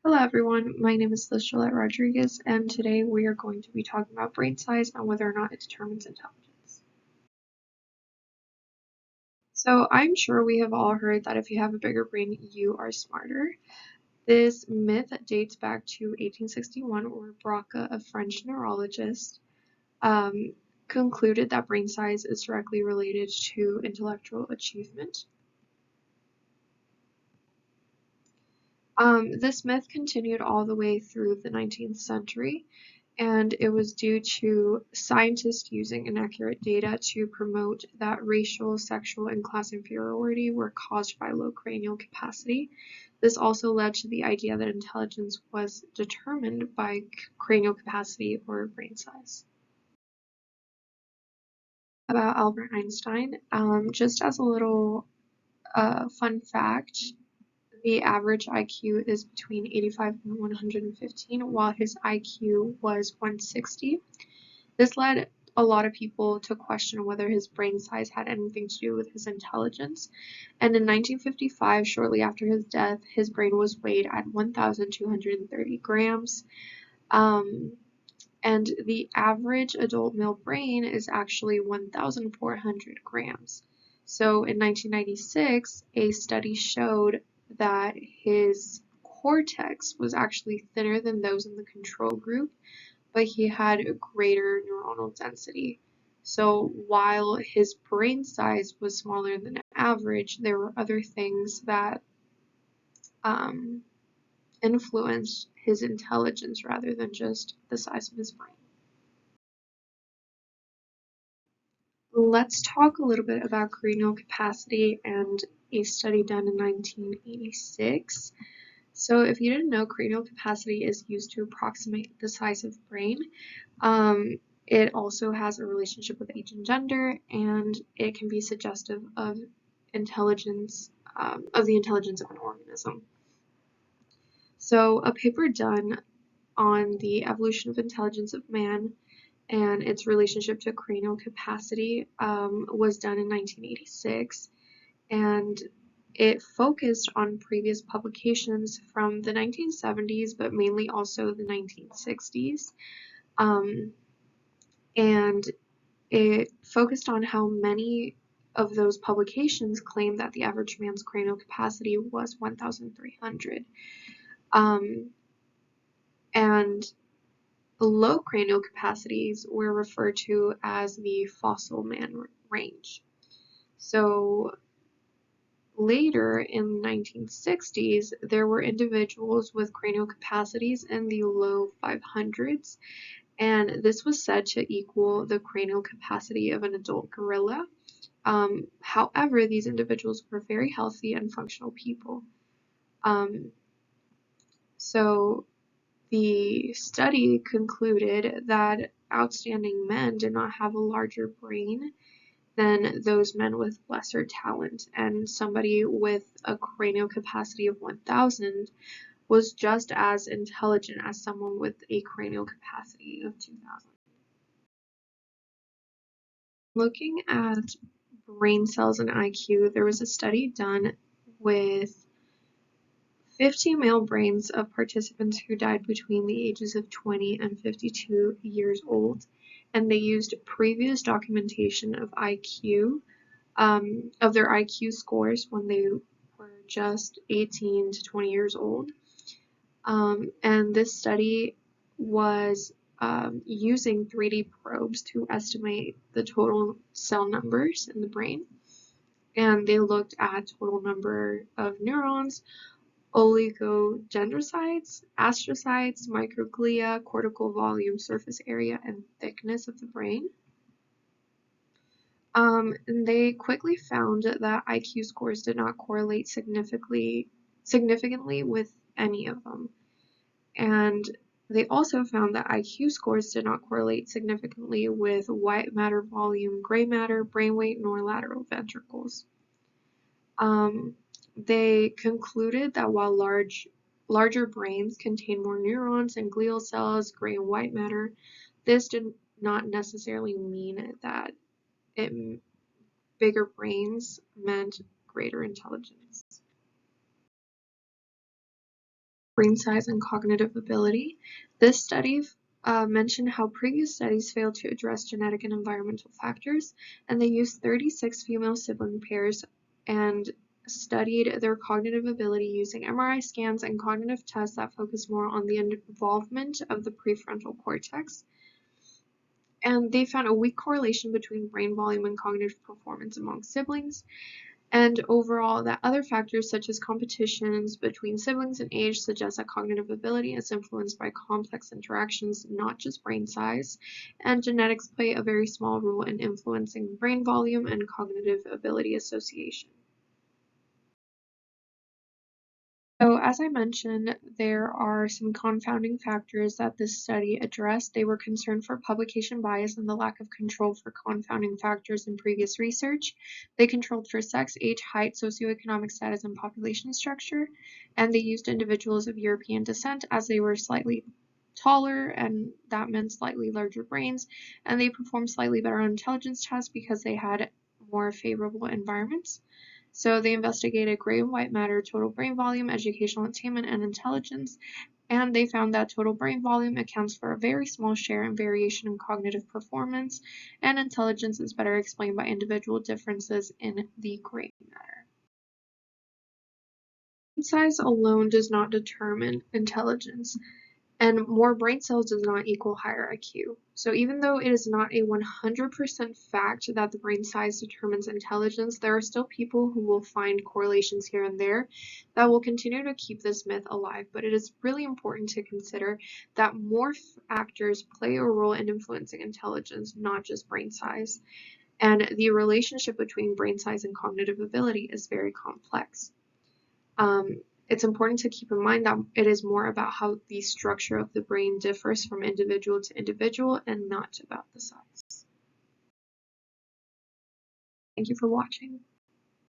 Hello everyone, my name is Liz Gillette Rodriguez, and today we are going to be talking about brain size and whether or not it determines intelligence. So I'm sure we have all heard that if you have a bigger brain, you are smarter. This myth dates back to 1861, where Broca, a French neurologist, um, concluded that brain size is directly related to intellectual achievement. This myth continued all the way through the 19th century, and it was due to scientists using inaccurate data to promote that racial, sexual, and class inferiority were caused by low cranial capacity. This also led to the idea that intelligence was determined by cranial capacity or brain size. About Albert Einstein, just as a little fun fact, the average IQ is between 85 and 115, while his IQ was 160. This led a lot of people to question whether his brain size had anything to do with his intelligence. And in 1955, shortly after his death, his brain was weighed at 1,230 grams. And the average adult male brain is actually 1,400 grams. So in 1996, a study showed that his cortex was actually thinner than those in the control group, but he had a greater neuronal density. So while his brain size was smaller than average, there were other things that um, influenced his intelligence rather than just the size of his brain. Let's talk a little bit about cranial capacity and a study done in 1986. So if you didn't know, cranial capacity is used to approximate the size of brain. It also has a relationship with age and gender, and it can be suggestive of intelligence, of the intelligence of an organism. So a paper done on the evolution of intelligence of man and its relationship to cranial capacity was done in 1986, and it focused on previous publications from the 1970s, but mainly also the 1960s. Um, and it focused on how many of those publications claimed that the average man's cranial capacity was 1,300. And low cranial capacities were referred to as the fossil man range. So later in the 1960s, there were individuals with cranial capacities in the low 500s, and this was said to equal the cranial capacity of an adult gorilla. However, these individuals were very healthy and functional people. Um, so the study concluded that outstanding men did not have a larger brain than those men with lesser talent, and somebody with a cranial capacity of 1,000 was just as intelligent as someone with a cranial capacity of 2,000. Looking at brain cells and IQ, there was a study done with 50 male brains of participants who died between the ages of 20 and 52 years old, and they used previous documentation of IQ, of their IQ scores when they were just 18 to 20 years old. And this study was using 3D probes to estimate the total cell numbers in the brain. And they looked at total number of neurons, oligodendrocytes, astrocytes, microglia, cortical volume, surface area, and thickness of the brain. And they quickly found that IQ scores did not correlate significantly with any of them. And they also found that IQ scores did not correlate significantly with white matter volume, gray matter, brain weight, nor lateral ventricles. They concluded that while larger brains contain more neurons and glial cells, gray and white matter, this did not necessarily mean that bigger brains meant greater intelligence. brain size and cognitive ability. This study mentioned how previous studies failed to address genetic and environmental factors, and they used 36 female sibling pairs and studied their cognitive ability using MRI scans and cognitive tests that focused more on the involvement of the prefrontal cortex. And they found a weak correlation between brain volume and cognitive performance among siblings. And overall, that other factors such as competitions between siblings and age suggest that cognitive ability is influenced by complex interactions, not just brain size, and genetics play a very small role in influencing brain volume and cognitive ability association. So as I mentioned, there are some confounding factors that this study addressed. They were concerned for publication bias and the lack of control for confounding factors in previous research. They controlled for sex, age, height, socioeconomic status, and population structure, and they used individuals of European descent as they were slightly taller, and that meant slightly larger brains, and they performed slightly better on intelligence tests because they had more favorable environments. So they investigated gray and white matter, total brain volume, educational attainment, and intelligence, and they found that total brain volume accounts for a very small share in variation in cognitive performance, and intelligence is better explained by individual differences in the gray matter. Size alone does not determine intelligence, and more brain cells does not equal higher IQ. So even though it is not a 100% fact that the brain size determines intelligence, there are still people who will find correlations here and there that will continue to keep this myth alive. But it is really important to consider that more factors play a role in influencing intelligence, not just brain size. And the relationship between brain size and cognitive ability is very complex. It's important to keep in mind that it is more about how the structure of the brain differs from individual to individual and not about the size. Thank you for watching.